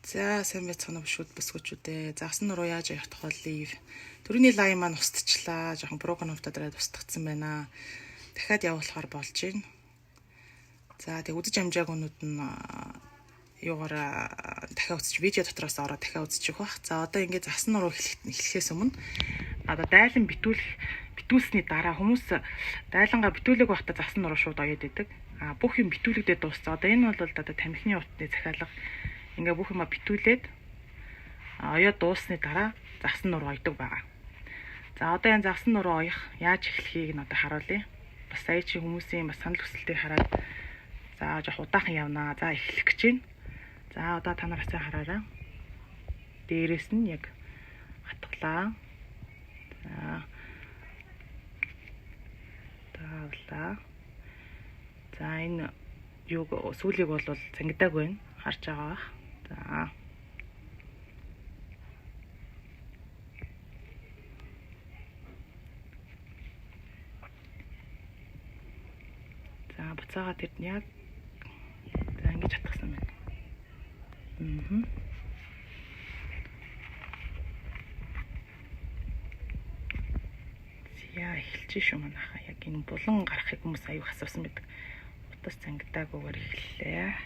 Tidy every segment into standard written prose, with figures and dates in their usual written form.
За сайн байцгаана шүү бүсгүүчүүдээ. Загсан нуруу яаж явах тухай лив. Төрөний лайн маань устчлаа. Жохон broken автодраад устгацсан байна. Дахиад явуулахаар болж байна. За тэг үдэж амжааг өнүүд нь юугаар дахиад үзчих видео дотроос ороод дахиад үзчих бах. За одоо ингээд загсан нуруу эхлэхээс өмнө одоо дайлан битүүлсний дараа хүмүүс дайлангаа битүүлэг байхдаа загсан нуруу шууд оёод идэг. Бүх юм битүүлэгдээ дууссан. Одоо энэ бол одоо тамхины утны захиалга. Ингээ бүх юма битүүлээд оёо дуусны дараа загсан нуруу ойдог байгаа. За одоо энэ загсан нуруу оёх яаж эхлэхийг нь одоо харуулъя. Бас сая чи хүмүүсийн бас санал хүсэлтийг хараад за жоох удаахан явнаа. За эхлэх гэж байна. За одоо та нар хацаа хараарай. Дээрээс нь яг хатглаа. За таавлаа. За энэ юг сүүлийг бол цангидааг байна. Харж байгаа. За. За буцаага тэр яг за ингэж хатгасан байна. За эхэлж шүү манайха. Яг энэ булан гарахыг хүмүүс аюу асуусан байдаг. Утас цангидаагүйгээр эхэллээ.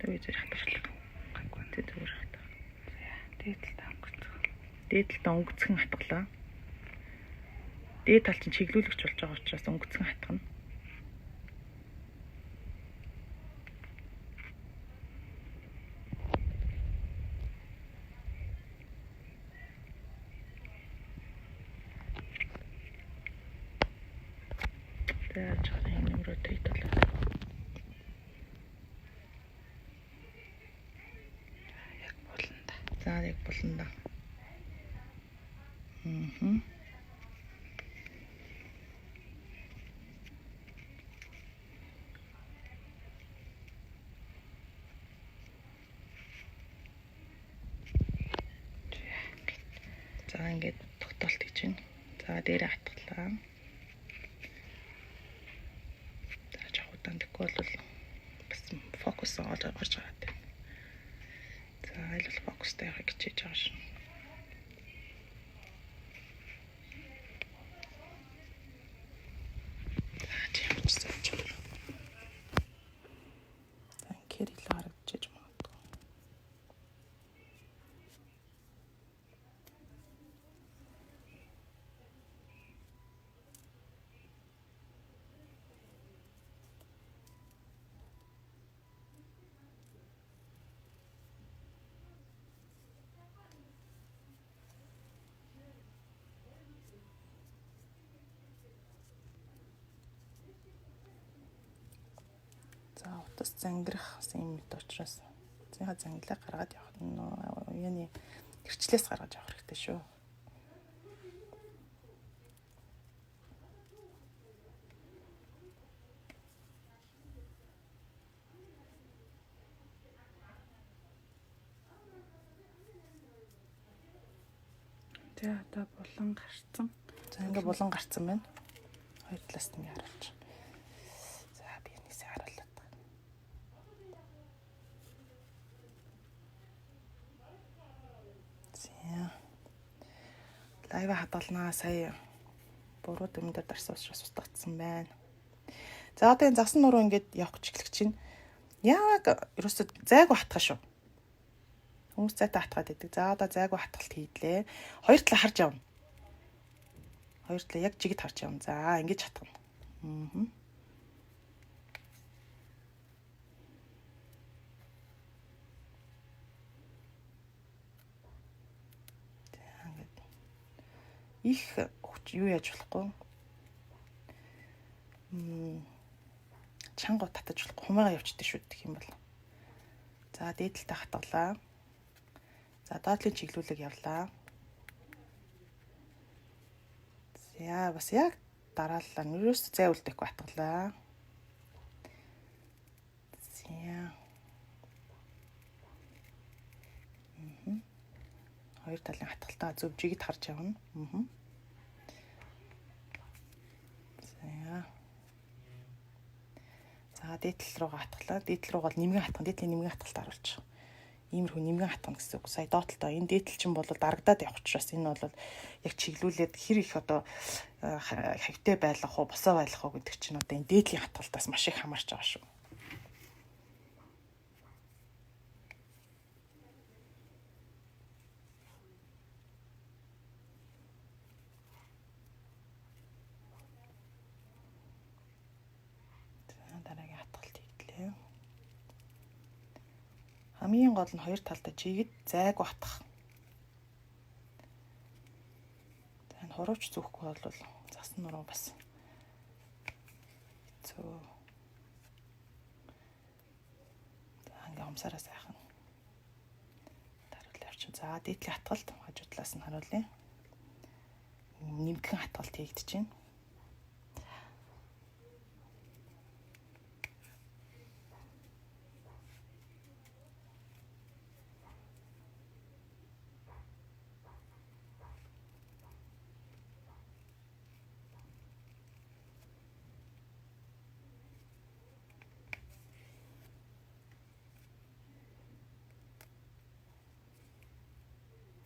Тэгвэл хатгалах. Гайгүй зүгээр хатгах. Дээдэлтээ өнгөцгөн хатгалаа. Дээд тал чинь чиглүүлэгч болж байгаа учраас өнгөцгөн хатгана. Тэгээд энэ нэмрээ тэтгэлээ. За яг болно да. За ингээд тогтоолт гэж байна. За дээрээ хатгалаа. За жоох удаан тэгэхгүй бол бас фокус олж гарч байгаа юм. За аль бол фокустай явах гэж хийж байгаа шин. За тийм ч сууж байна. За кэрил харагдаж магадгүй. За утас зангирах юм мэт учраас зинхаа зангилаа гаргаад явах нь яны гэрчлээс гаргаж явах хэрэгтэй шүү. За одоо булан гарцсан. За ингээ булан гарцсан байна. Хоёр талаас нь харуулж. Лайва хадгалнаа сая буруу дүмдэр дарсан учраас устгацсан байна. За одоо энэ загсан нуруу ингээд явах гэж эхлэх чинь яг ерөөсөө зайгүй хатгах шүү. Хүмүүс зайтай хатгаад идэг. За одоо зайгүй хатгалт хийдлээ. Хоёр талаа харж явна. Хоёр талаа яг жигд харж явна. За ингэж хатгана. Их юу яаж болохгүй. Чангуу татаж болохгүй. Хумайгаа явчихдаг шүү гэх юм бол. За дээдэлтэй хатгалаа. За доотлын чиглүүлэг явлаа. За бас яг дарааллаа. Нэрээс зай үлдэхгүй хатгалаа. За. Хоёр талын хатгалтаа зөв жигд харж явна. За За дээдлэл руугаа хатгалаа. Дээдлэл руугаа нэмгэн хатгах, дээдлийн нэмгэн хатгалт харуулчих. Иймэрхүү нэмгэн хатгах гэсэн үг. Сая доотлоо энэ дээдлэл чинь бол дарагдаад явах учраас энэ бол яг чиглүүлээд хэр их одоо хавьтай байлгах уу, босоо байлгах уу гэдэг чинь одоо энэ дээдлийн хатгалтаас маш их хамаарч байгаа шүү. Дараагийн хатгалт хийлээ. Хамгийн гол нь хоёр талдаа чигэд зайг батгах. За энэ хурууч зүүхгүй бол засан нуруу бас хэцүү. За ингээ умсараа сайхан тариулъя явчих. За дээдлийн хатгалт хажуу талаас нь харуулъя. Нэмгэн хатгалт хийгдэж байна.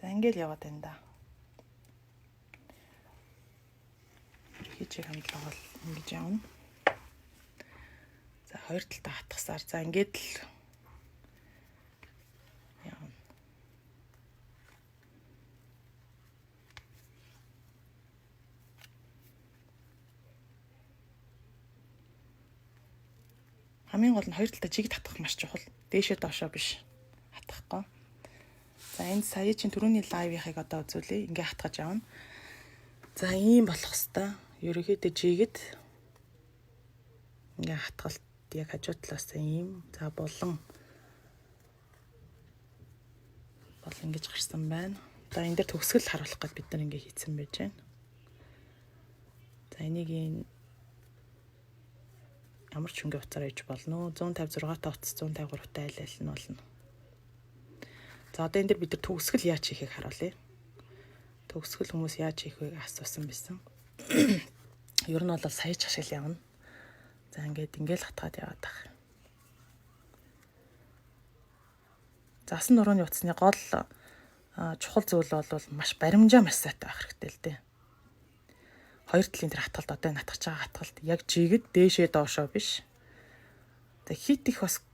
За ингээл яваад байна да. Хийчих хандлага бол ингэж явна. За хоёр талдаа хатгасаар за ингээд л явна. Хамгийн гол нь хоёр талдаа чиг татах маш чухал. Дээшээ доошоо биш хатгахгүй. За энэ сая чинь түрүүний лайвынхыг одоо үзүүлээ. Ингээ хатгаж явна. За ийм болох хэвээр. Ерөнхийдөө жигэд ингээ хатгалт яг хажуу талаас ийм. За болон ингэж гарсан байна. Одоо энэ дээр төгсгөл харуулах гэж бид нар ингээ хийцэн байж байна. За энийг ямар ч хөнгө уцаар ээж болно. 156 та утас 153 та айл нь болно. За одоо энэ дээр бид нар төгсгөл яаж хийхийг харуулъя. Төгсгөл хүмүүс яаж хийх вэ асуусан байсан. Ер нь бол саяж ашиг явна. За ингээл хатгаад яваад байгаа. Засан нурууны утасны гол чухал зүйл бол маш баримжаа маш сайтай байх хэрэгтэй л дээ. Хоёр талын дээр хатгалт одоо энэ хатгаж байгаа хатгалт яг жигэд дээшээ доошоо биш. За хит их бас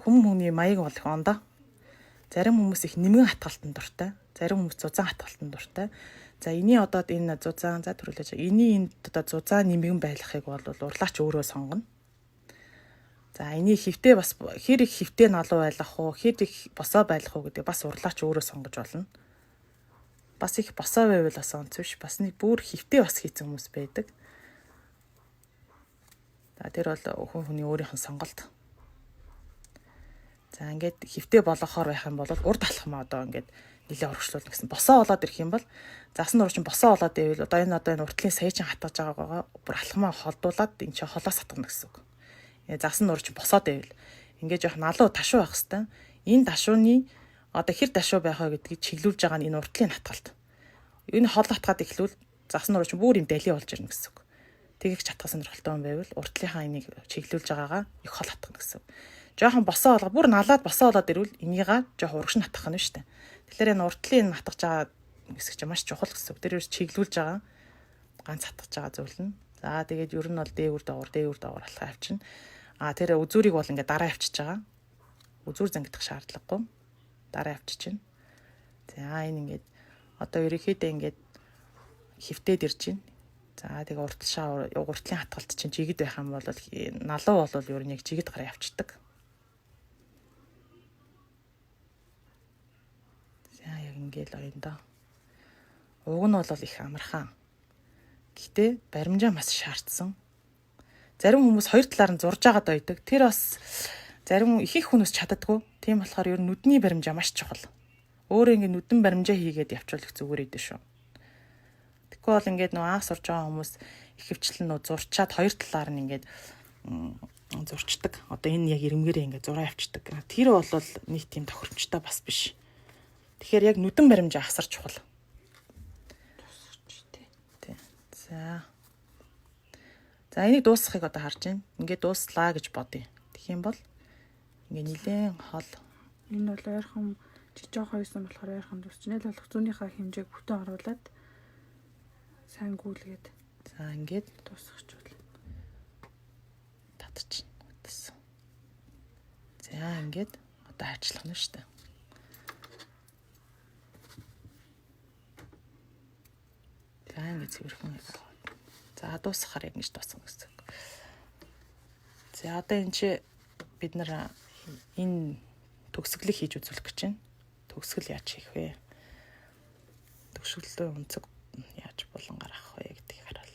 хүмүүний маяг бол их ондоо. Зарим хүмүүс их нэмгэн хатгалтанд дуртай. Зарим хүмүүс зузаан хатгалтанд дуртай. За эний одоо энэ зузаан за төрүүлж байгаа. Эний энэ одоо зузаан нэмгэн байлгахыг бол урлаач өөрөө сонгоно. За эний хөвтэй бас хэр их хөвтэй налуу байлгах уу, хэр их босоо байлгах уу гэдэг бас урлаач өөрөө сонгож болно. Бас их босоо байвал бас онц биш. Бас нэг бүр хөвтэй бас хийцэн хүмүүс байдаг. За тэр бол хүний өөрийнх нь сонголт. За ингээд хөвтэй болгохоор байх юм бол урд алхмаа одоо ингээд нэлээ урагшлуулна гэсэн. Босоо болоод ирэх юм бол засан нурууч босоо болоод ивэл одоо энэ уртлын саяжин хатгаж байгаагаа бүр алхмаа холдуулаад энэ чинь холоос хатгана гэсэн үг. Засан нурууч босоод ивэл ингээд жоох налуу ташуу байх хэвээр. Энэ ташууны одоо хэр ташуу байх вэ гэдгийг чиглүүлж байгаа нь энэ уртлын хатгалт. Энэ хол хатгаад эхлүүл засан нурууч бүр юм дали болж ирнэ гэсэн үг. Тэгэх чатгах сонирхолтой юм байвал уртлынхаа энийг чиглүүлж байгаагаа их хол хатгана гэсэн. Жохон босоо болго бүр налаад босоо болоод ирвэл энийгээ жоох урагш нь хатгах нь шүү дээ. Тэгэхээр энэ уртлын хатгаж байгаа хэсэг чинь маш чухал гэсэн үг. Тэр юу чиглүүлж байгаа ганц хатгаж байгаа зүйл нь. За тэгээд ер нь бол дээгүр доогуур алхаа авчина. Тэр үзүүрийг бол ингээд дараа авчиж байгаа. Үзүүр зангидах шаардлагагүй. Дараа авчиж чинь. За энэ ингээд одоо ерөнхийдөө ингээд хөвтөд ирж байна. За тэгээ уртлын хатгалт чинь жигэд байх юм бол налуу бол ер нь яг жигэд гараа явчихдаг. За яг ингээл оёндоо. Уг нь бол их амархан. Гэхдээ баримжаа маш шаардсан. Зарим хүмүүс хоёр талаар нь зурж байгаад байдаг. Тэр бас зарим их хүмүүс чаддаггүй. Тийм болохоор ер нь нүдний баримжаа маш чухал. Өөрөө ингээд нүдэн баримжаа хийгээд явуулах зүгээр идэв шүү. Тэгэхгүй бол ингээд анх сурж байгаа хүмүүс их хвчлэн зурчаад хоёр талаар нь ингээд зурчдаг. Одоо энэ яг ирмгээрээ ингээд зураа авчдаг. Тэр бол нэг тийм тохиромжтой бас биш. Тэгэхээр яг нүдэн баримжаа асар чухал. За За энийг дуусгахыг одоо харж байна. Ингээд дуусслаа гэж бодъё. Тэгэх юм бол ингээд нилээн хол. Энэ бол ойрхон жижиг хоёрсон болохоор ойрхон дуусчихна. Л болох зүүнийхээ хэмжээг бүтэн оруулаад сайн гүйлгээд. За ингээд дуусгахчвал татчихна. Утсан. За ингээд одоо ажиллах нь шүү дээ. За ингээд цэвэрхэн. За дуусгахаар ингэж дуусгах гэсэн. За одоо энэ чи бид нар энэ төгсгөлийг хийж үзүүлэх гэж байна. Төгсгөл яаж хийх вэ? Төгсгөлөө онцог яаж булангаар авах вэ гэдгийг хараал.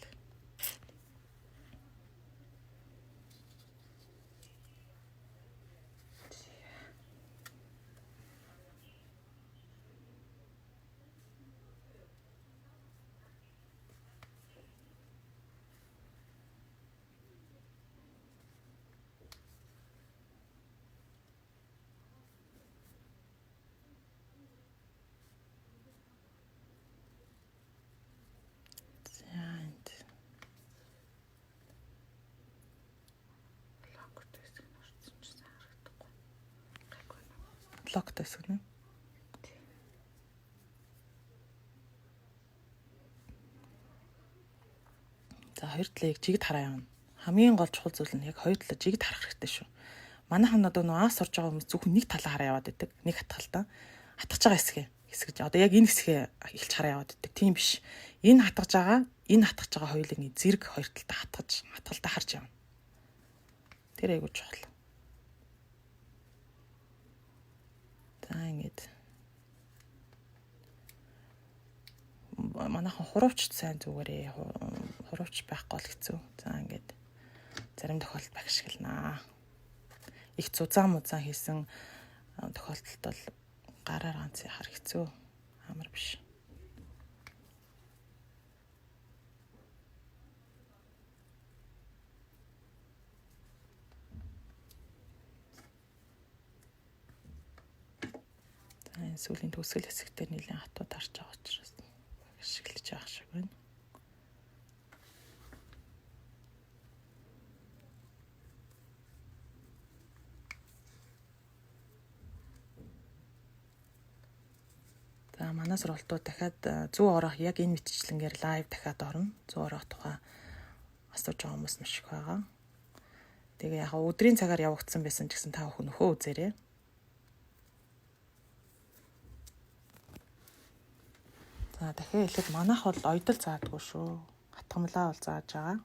Логтой хэсэг нь. За хоёр талыг жигд хараа явна. Хамгийн гол чухал зүйл нь яг хоёр талаа жигд харах хэрэгтэй шүү. Манайхан одоо нөө аас орж байгаа хүмүүс зөвхөн нэг талаа хараа яваад байдаг. Нэг хатгалтаа. Хатгаж байгаа хэсэг одоо яг энэ хэсгээ эхэлж хараа яваад байдаг. Тийм биш. Энэ хатгаж байгаа хоёулын зэрэг хоёр талаа хатгалтаа харж явна. Тэр айгуу чухал. За ингэж манайхан хуравч сайн зүгээрээ хуравч байхгүй л хэцүү. За ингэж зарим тохиолдолд багшгэлнаа. Их зузаан хийсэн тохиолдолд бол гараар ганц яхаар хэцүү. Амар биш. За энэ сүүлийн төгсгөл хэсэгтээ нэлээд хатууд харж байгаа учраас ашиглаж явах шиг байна. За манай сургалтууд дахиад 100 орох яг энэ мэтчлэнгээр лайв дахиад орно. 100 орох тухай асууж байгаа хүмүүс маш их байгаа. Тэгээ яг өдрийн цагаар явагдсан байсан ч гэсэн та бүхэн нөхөө үзээрэй. За дахиад хэлэхэд манайх бол ойдол заадгүй шүү. Хатгамлаа бол зааж байгаа.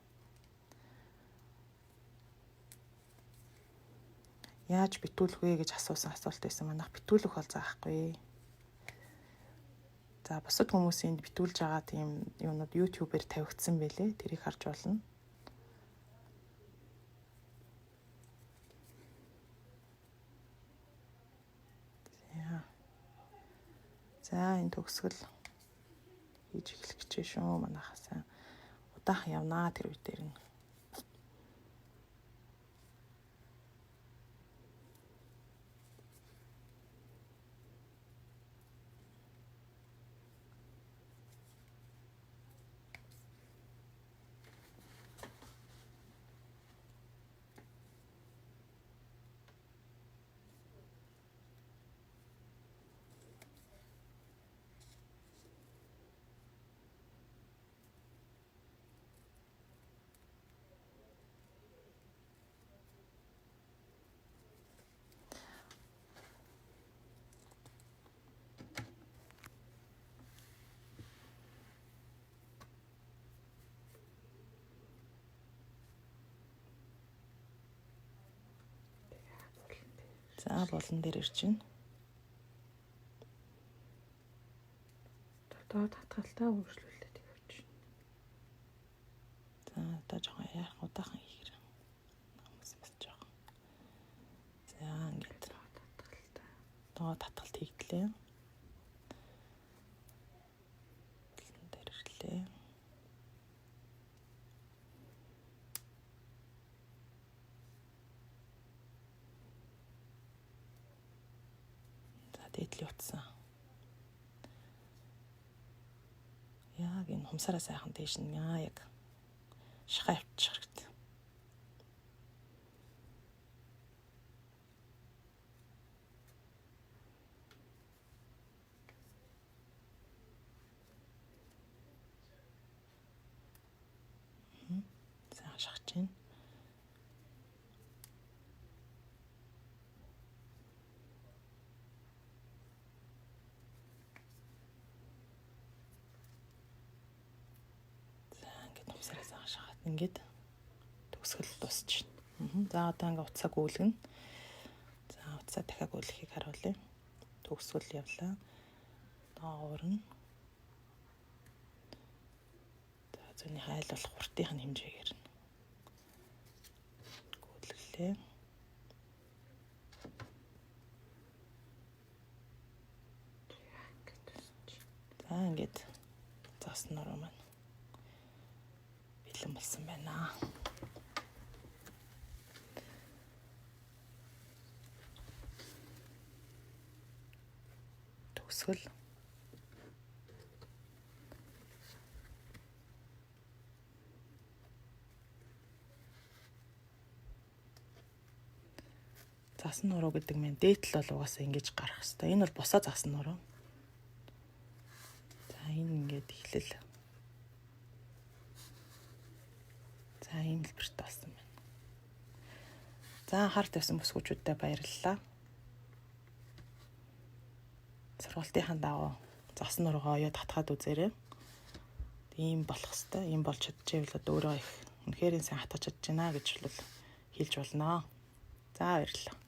Яаж битүүлэх вэ гэж асуусан асуулт байсан. Манайх битүүлэх бол заахгүй. За бусад хүмүүсийн битүүлж байгаа тийм юмнууд YouTube-ээр тавигдсан байлээ. Тэрийг харж болно. За энэ төгсгөл хийж эхлэх гэж шүү. Манайхаа сайн удаан явнаа тэр үе дээр нь. За болон дээр ирж байна. Доод хатгалтаа үргэлжлүүлээд явж байна. За одоо жоохон яах удаахан хийхэр. Хүмүүс бас жоохон. За ингээд доод хатгалт хийгдлээ. Болон дээр ирлээ. Дээдлийн утсан. Яг энэ хумсараа сайхан дээш нь яг шахаа авчих хэрэгтэй. хашгиж байна. За ингээд нумсараас хашгаад ингээд төгсгөл дуусч байна. За одоо ингээд утсаа гүйлгэнэ. За утсаа дахиад гүйлгэхийг харуулъя. Төгсгөл явлаа. Доогуурна. За зүүнний хайл болох уртын хэмжээгээр нь гүйлгэлээ. За ингээд засан нуруу маань бэлэн болсон байна. Төгсгөл. Засан нуруу гэдэг нь дээдл бол угаасаа ингэж гарах хэрэгтэй. Энэ бол босоо засан нуруу. За энэ ингээд эхлэл. За ийм хэлбэрт болсон байна. За анхаарал тавьсан бүсгүүчүүдтэй баярлалаа. Сургалтынхаа дагуу засан нуруугаа оёо татгаад үзээрэй. Ийм болох хэвээр. Ийм болж чадчихвэл өөрөө их үнэхээр сайн хатгаж чадж байна гэж хэлж болно. За баярлалаа.